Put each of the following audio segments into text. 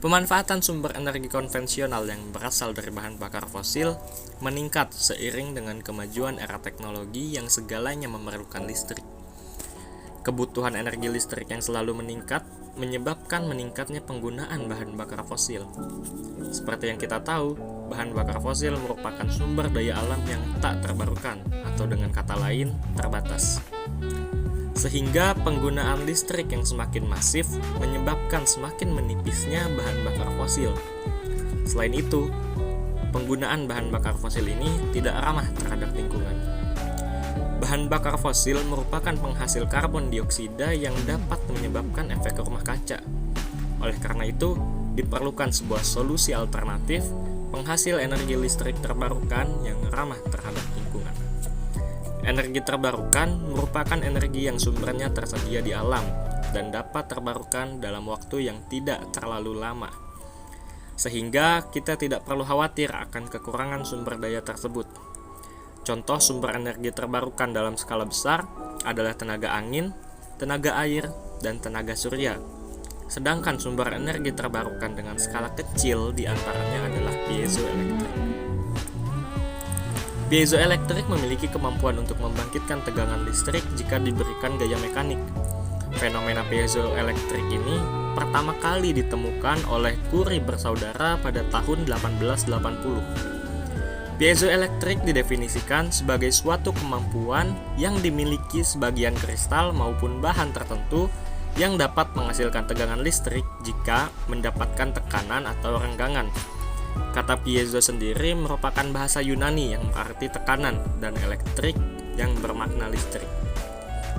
Pemanfaatan sumber energi konvensional yang berasal dari bahan bakar fosil meningkat seiring dengan kemajuan era teknologi yang segalanya memerlukan listrik. Kebutuhan energi listrik yang selalu meningkat menyebabkan meningkatnya penggunaan bahan bakar fosil. Seperti yang kita tahu, bahan bakar fosil merupakan sumber daya alam yang tak terbarukan, atau dengan kata lain, terbatas. Sehingga penggunaan listrik yang semakin masif menyebabkan semakin menipisnya bahan bakar fosil. Selain itu, penggunaan bahan bakar fosil ini tidak ramah terhadap lingkungan. Bahan bakar fosil merupakan penghasil karbon dioksida yang dapat menyebabkan efek rumah kaca. Oleh karena itu, diperlukan sebuah solusi alternatif penghasil energi listrik terbarukan yang ramah terhadap lingkungan. Energi terbarukan merupakan energi yang sumbernya tersedia di alam dan dapat terbarukan dalam waktu yang tidak terlalu lama. Sehingga kita tidak perlu khawatir akan kekurangan sumber daya tersebut. Contoh sumber energi terbarukan dalam skala besar adalah tenaga angin, tenaga air, dan tenaga surya. Sedangkan sumber energi terbarukan dengan skala kecil diantaranya adalah piezoelektrik. Piezoelektrik memiliki kemampuan untuk membangkitkan tegangan listrik jika diberikan gaya mekanik. Fenomena piezoelektrik ini pertama kali ditemukan oleh Curie bersaudara pada tahun 1880. Piezoelektrik didefinisikan sebagai suatu kemampuan yang dimiliki sebagian kristal maupun bahan tertentu yang dapat menghasilkan tegangan listrik jika mendapatkan tekanan atau renggangan. Kata piezo sendiri merupakan bahasa Yunani yang berarti tekanan dan elektrik yang bermakna listrik.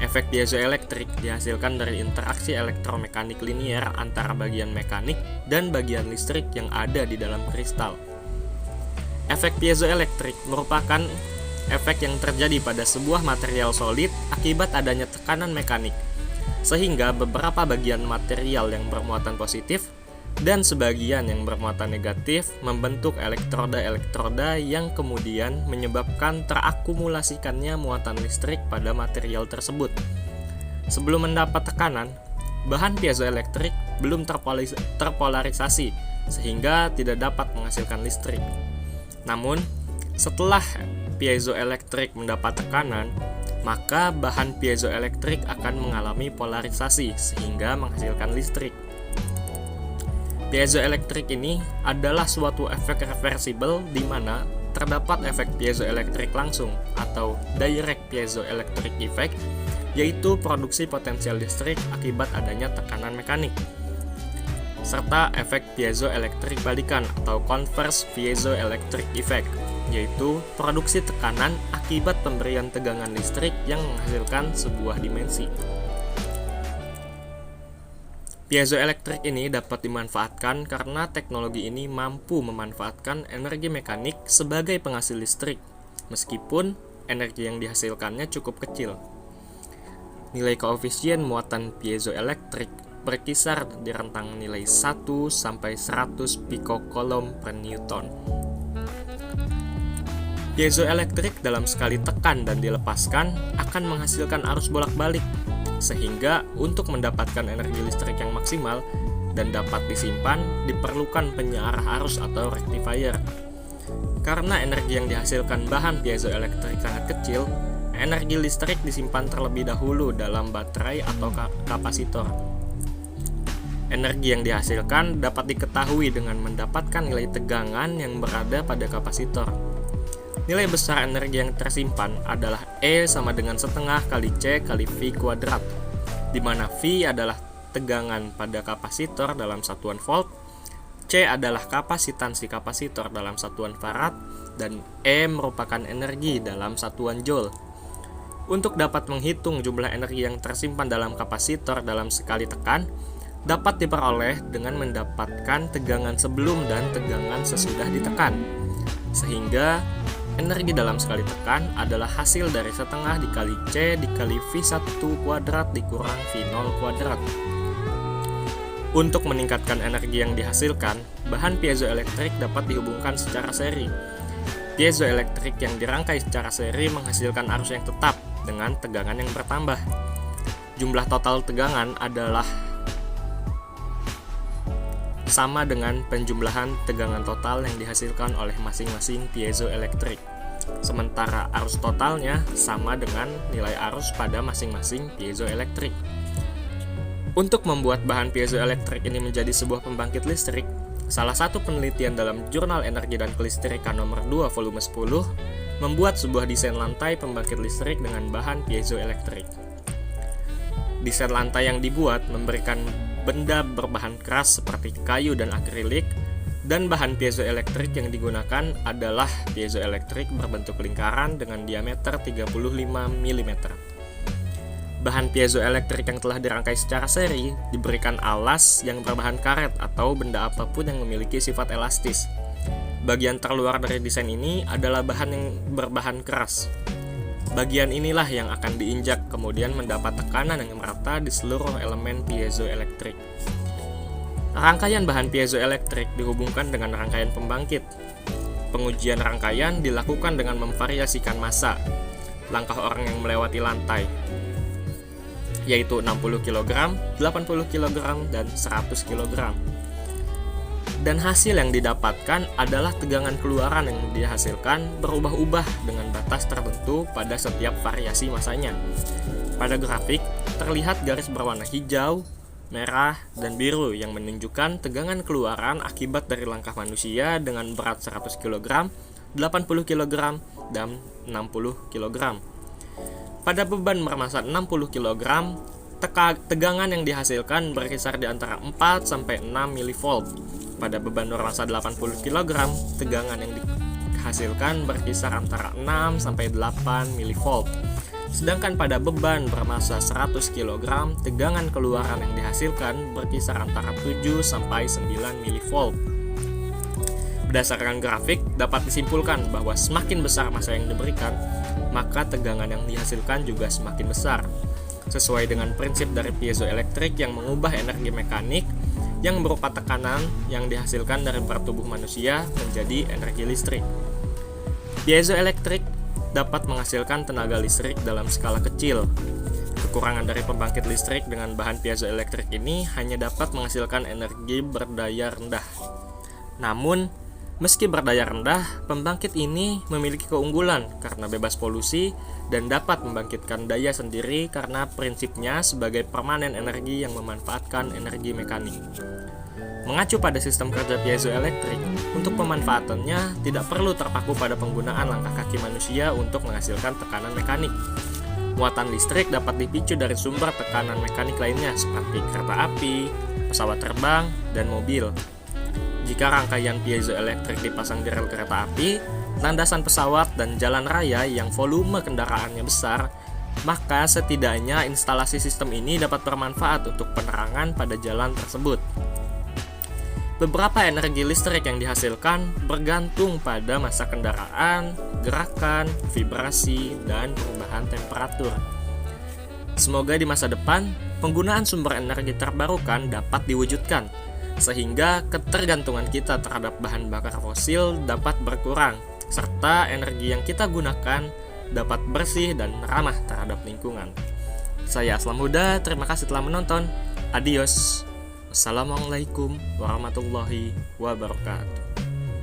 Efek piezoelektrik dihasilkan dari interaksi elektromekanik linier antara bagian mekanik dan bagian listrik yang ada di dalam kristal. Efek piezoelektrik merupakan efek yang terjadi pada sebuah material solid akibat adanya tekanan mekanik, sehingga beberapa bagian material yang bermuatan positif dan sebagian yang bermuatan negatif membentuk elektroda-elektroda yang kemudian menyebabkan terakumulasikannya muatan listrik pada material tersebut. Sebelum mendapat tekanan, bahan piezoelektrik belum terpolarisasi sehingga tidak dapat menghasilkan listrik. Namun, setelah piezoelektrik mendapat tekanan, maka bahan piezoelektrik akan mengalami polarisasi sehingga menghasilkan listrik. Piezoelektrik ini adalah suatu efek reversibel di mana terdapat efek piezoelektrik langsung atau direct piezoelectric effect, yaitu produksi potensial listrik akibat adanya tekanan mekanik, serta efek piezoelektrik balikan atau converse piezoelectric effect, yaitu produksi tekanan akibat pemberian tegangan listrik yang menghasilkan sebuah dimensi. Piezoelektrik ini dapat dimanfaatkan karena teknologi ini mampu memanfaatkan energi mekanik sebagai penghasil listrik, meskipun energi yang dihasilkannya cukup kecil. Nilai koefisien muatan piezoelektrik berkisar di rentang nilai 1 sampai 100 picocoulomb per newton. Piezoelektrik dalam sekali tekan dan dilepaskan akan menghasilkan arus bolak-balik, sehingga untuk mendapatkan energi listrik yang maksimal dan dapat disimpan diperlukan penyearah arus atau rectifier. Karena energi yang dihasilkan bahan piezoelektrik sangat kecil, energi listrik disimpan terlebih dahulu dalam baterai atau kapasitor. Energi yang dihasilkan dapat diketahui dengan mendapatkan nilai tegangan yang berada pada kapasitor. Nilai besar energi yang tersimpan adalah E sama dengan setengah kali C kali V kuadrat, di mana V adalah tegangan pada kapasitor dalam satuan volt, C adalah kapasitansi kapasitor dalam satuan farad, dan E merupakan energi dalam satuan joule. Untuk dapat menghitung jumlah energi yang tersimpan dalam kapasitor dalam sekali tekan, dapat diperoleh dengan mendapatkan tegangan sebelum dan tegangan sesudah ditekan. Sehingga energi dalam sekali tekan adalah hasil dari setengah dikali C dikali V1 kuadrat dikurang V0 kuadrat. Untuk meningkatkan energi yang dihasilkan, bahan piezoelektrik dapat dihubungkan secara seri. Piezoelektrik yang dirangkai secara seri menghasilkan arus yang tetap, dengan tegangan yang bertambah. Jumlah total tegangan adalah sama dengan penjumlahan tegangan total yang dihasilkan oleh masing-masing piezoelektrik. Sementara arus totalnya sama dengan nilai arus pada masing-masing piezoelektrik. Untuk membuat bahan piezoelektrik ini menjadi sebuah pembangkit listrik, salah satu penelitian dalam Jurnal Energi dan Kelistrikan nomor 2 volume 10 membuat sebuah desain lantai pembangkit listrik dengan bahan piezoelektrik. Desain lantai yang dibuat memberikan benda berbahan keras seperti kayu dan akrilik, dan bahan piezoelektrik yang digunakan adalah piezoelektrik berbentuk lingkaran dengan diameter 35 mm. Bahan piezoelektrik yang telah dirangkai secara seri diberikan alas yang berbahan karet atau benda apapun yang memiliki sifat elastis. Bagian terluar dari desain ini adalah bahan yang berbahan keras. Bagian inilah yang akan diinjak kemudian mendapat tekanan yang merata di seluruh elemen piezoelektrik. Rangkaian bahan piezoelektrik dihubungkan dengan rangkaian pembangkit. Pengujian rangkaian dilakukan dengan memvariasikan massa, langkah orang yang melewati lantai, yaitu 60 kg, 80 kg, dan 100 kg. Dan hasil yang didapatkan adalah tegangan keluaran yang dihasilkan berubah-ubah dengan batas tertentu pada setiap variasi massanya. Pada grafik, terlihat garis berwarna hijau, merah, dan biru yang menunjukkan tegangan keluaran akibat dari langkah manusia dengan berat 100 kg, 80 kg, dan 60 kg. Pada beban bermassa 60 kg, tegangan yang dihasilkan berkisar di antara 4 sampai 6 mV. Pada beban bermassa 80 kg, tegangan yang dihasilkan berkisar antara 6 sampai 8 mV. Sedangkan pada beban bermassa 100 kg, tegangan keluaran yang dihasilkan berkisar antara 7 sampai 9 mV. Berdasarkan grafik, dapat disimpulkan bahwa semakin besar massa yang diberikan, maka tegangan yang dihasilkan juga semakin besar. Sesuai dengan prinsip dari piezoelektrik yang mengubah energi mekanik yang berupa tekanan yang dihasilkan dari berat tubuh manusia menjadi energi listrik. Piezoelektrik dapat menghasilkan tenaga listrik dalam skala kecil. Kekurangan dari pembangkit listrik dengan bahan piezoelektrik ini hanya dapat menghasilkan energi berdaya rendah. Namun, meski berdaya rendah, pembangkit ini memiliki keunggulan karena bebas polusi dan dapat membangkitkan daya sendiri karena prinsipnya sebagai permanen energi yang memanfaatkan energi mekanik. Mengacu pada sistem kerja piezoelektrik, untuk pemanfaatannya tidak perlu terpaku pada penggunaan langkah kaki manusia untuk menghasilkan tekanan mekanik. Muatan listrik dapat dipicu dari sumber tekanan mekanik lainnya seperti kereta api, pesawat terbang, dan mobil. Jika rangkaian piezoelektrik dipasang di rel kereta api, landasan pesawat, dan jalan raya yang volume kendaraannya besar, maka setidaknya instalasi sistem ini dapat bermanfaat untuk penerangan pada jalan tersebut. Beberapa energi listrik yang dihasilkan bergantung pada massa kendaraan, gerakan, vibrasi, dan perubahan temperatur. Semoga di masa depan, penggunaan sumber energi terbarukan dapat diwujudkan, sehingga ketergantungan kita terhadap bahan bakar fosil dapat berkurang, serta energi yang kita gunakan dapat bersih dan ramah terhadap lingkungan. Saya Aslam Huda, terima kasih telah menonton. Adios. Assalamualaikum warahmatullahi wabarakatuh.